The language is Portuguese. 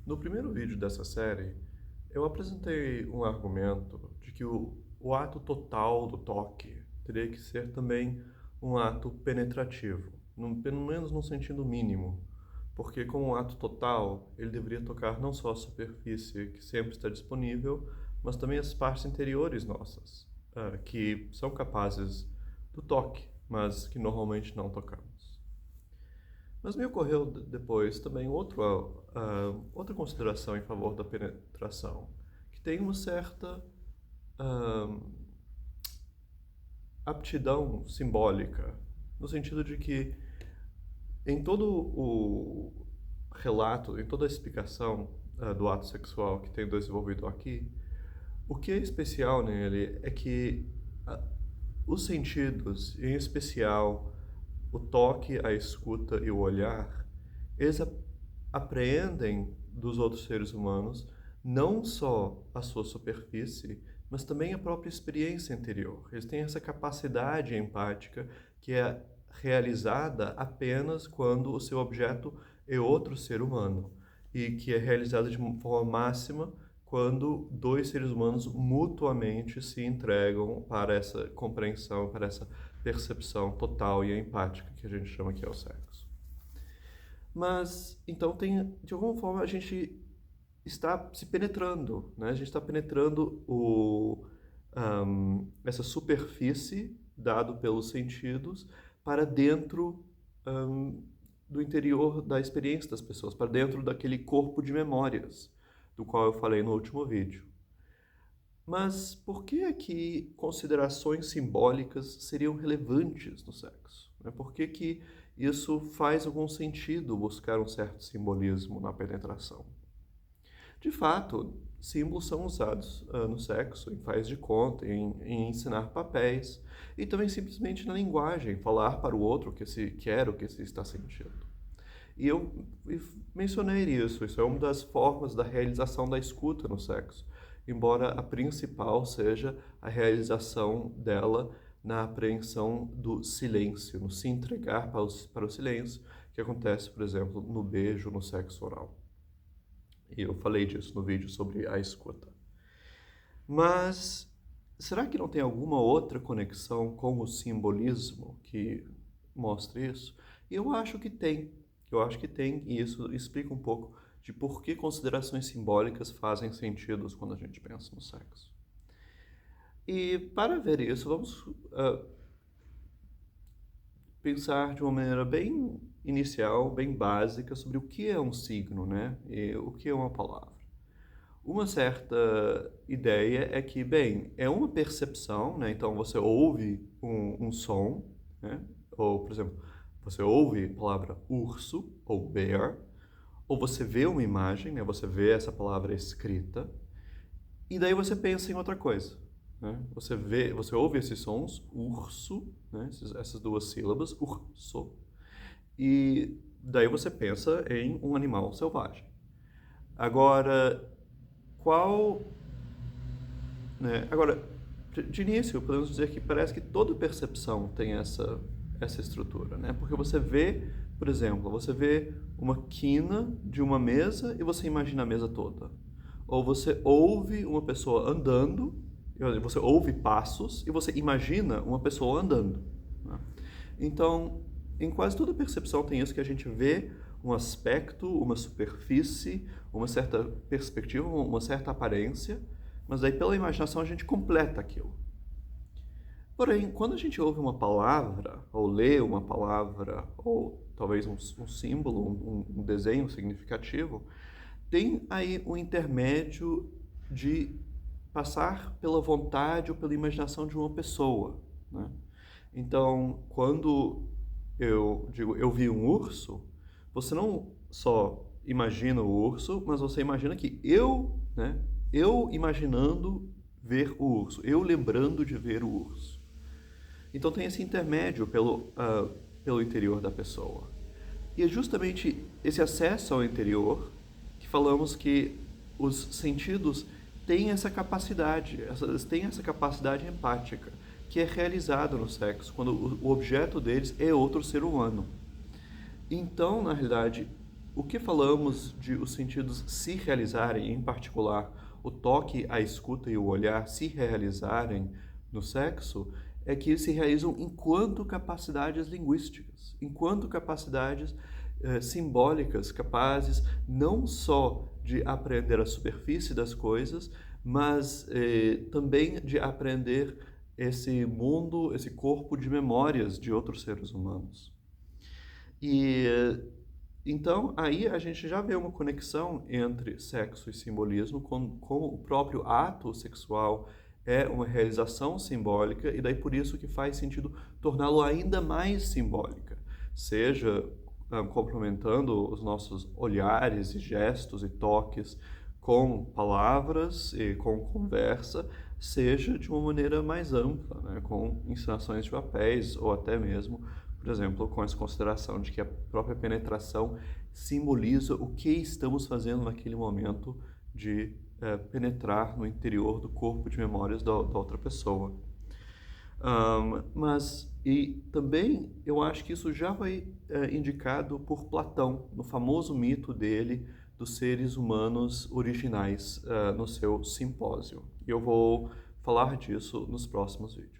No primeiro vídeo dessa série, eu apresentei um argumento de que o ato total do toque teria que ser também um ato penetrativo, pelo menos no sentido mínimo, porque como um ato total, ele deveria tocar não só a superfície que sempre está disponível, mas também as partes interiores nossas, que são capazes do toque, mas que normalmente não tocamos. Mas me ocorreu depois também outra consideração em favor da penetração, que tem uma certa ah, aptidão simbólica, no sentido de que em todo o relato, em toda a explicação do ato sexual que tenho desenvolvido aqui, o que é especial nele é que os sentidos, em especial o toque, a escuta e o olhar, eles apreendem dos outros seres humanos não só a sua superfície, mas também a própria experiência interior. Eles têm essa capacidade empática que é realizada apenas quando o seu objeto é outro ser humano e que é realizada de forma máxima quando dois seres humanos mutuamente se entregam para essa compreensão, para essa percepção total e empática que a gente chama que é o sexo. Mas, então, de alguma forma, a gente está se penetrando, né? A gente está penetrando essa superfície dado pelos sentidos para dentro do interior da experiência das pessoas, para dentro daquele corpo de memórias do qual eu falei no último vídeo. Mas por que é que considerações simbólicas seriam relevantes no sexo? Por que que isso faz algum sentido buscar um certo simbolismo na penetração? De fato, símbolos são usados no sexo, em faz de conta, em ensinar papéis e também simplesmente na linguagem, falar para o outro o que se quer, o que se está sentindo. E eu mencionei isso é uma das formas da realização da escuta no sexo, embora a principal seja a realização dela na apreensão do silêncio, no se entregar para o silêncio, que acontece, por exemplo, no beijo, no sexo oral. E eu falei disso no vídeo sobre a escuta. Mas será que não tem alguma outra conexão com o simbolismo que mostra isso? Eu acho que tem. Eu acho que tem, e isso explica um pouco de por que considerações simbólicas fazem sentido quando a gente pensa no sexo. E para ver isso, vamos pensar de uma maneira bem inicial, bem básica, sobre o que é um signo, né? E o que é uma palavra. Uma certa ideia é que, bem, é uma percepção, né? Então você ouve um som, né? Ou, por exemplo, você ouve a palavra urso ou bear, ou você vê uma imagem, né? Você vê essa palavra escrita, e daí você pensa em outra coisa, né? Você ouve esses sons, urso, né? Essas duas sílabas, urso, e daí você pensa em um animal selvagem. Agora, Agora, de início, podemos dizer que parece que toda percepção tem essa estrutura, né? Porque você vê, por exemplo, você vê uma quina de uma mesa e você imagina a mesa toda. Ou você ouve uma pessoa andando, você ouve passos e você imagina uma pessoa andando, né? Então, em quase toda percepção tem isso, que a gente vê um aspecto, uma superfície, uma certa perspectiva, uma certa aparência, mas daí pela imaginação a gente completa aquilo. Porém, quando a gente ouve uma palavra, ou lê uma palavra, ou talvez um símbolo, um desenho significativo, tem aí um intermédio de passar pela vontade ou pela imaginação de uma pessoa, né? Então, quando eu digo eu vi um urso, você não só imagina o urso, mas você imagina que eu imaginando ver o urso, eu lembrando de ver o urso. Então tem esse intermédio pelo interior da pessoa. E é justamente esse acesso ao interior que falamos que os sentidos têm essa capacidade, têm essa capacidade empática, que é realizada no sexo, quando o objeto deles é outro ser humano. Então, na realidade, o que falamos de os sentidos se realizarem, em particular o toque, a escuta e o olhar se realizarem no sexo, é que eles se realizam enquanto capacidades linguísticas, enquanto capacidades simbólicas, capazes não só de aprender a superfície das coisas, mas também de aprender esse mundo, esse corpo de memórias de outros seres humanos. E então aí a gente já vê uma conexão entre sexo e simbolismo, como o próprio ato sexual é uma realização simbólica, e daí por isso que faz sentido torná-lo ainda mais simbólica, seja complementando os nossos olhares e gestos e toques com palavras e com conversa, seja de uma maneira mais ampla, né, com encenações de papéis ou até mesmo, por exemplo, com essa consideração de que a própria penetração simboliza o que estamos fazendo naquele momento de penetrar no interior do corpo de memórias da outra pessoa. E também eu acho que isso já foi indicado por Platão, no famoso mito dele dos seres humanos originais, no seu Simpósio. E eu vou falar disso nos próximos vídeos.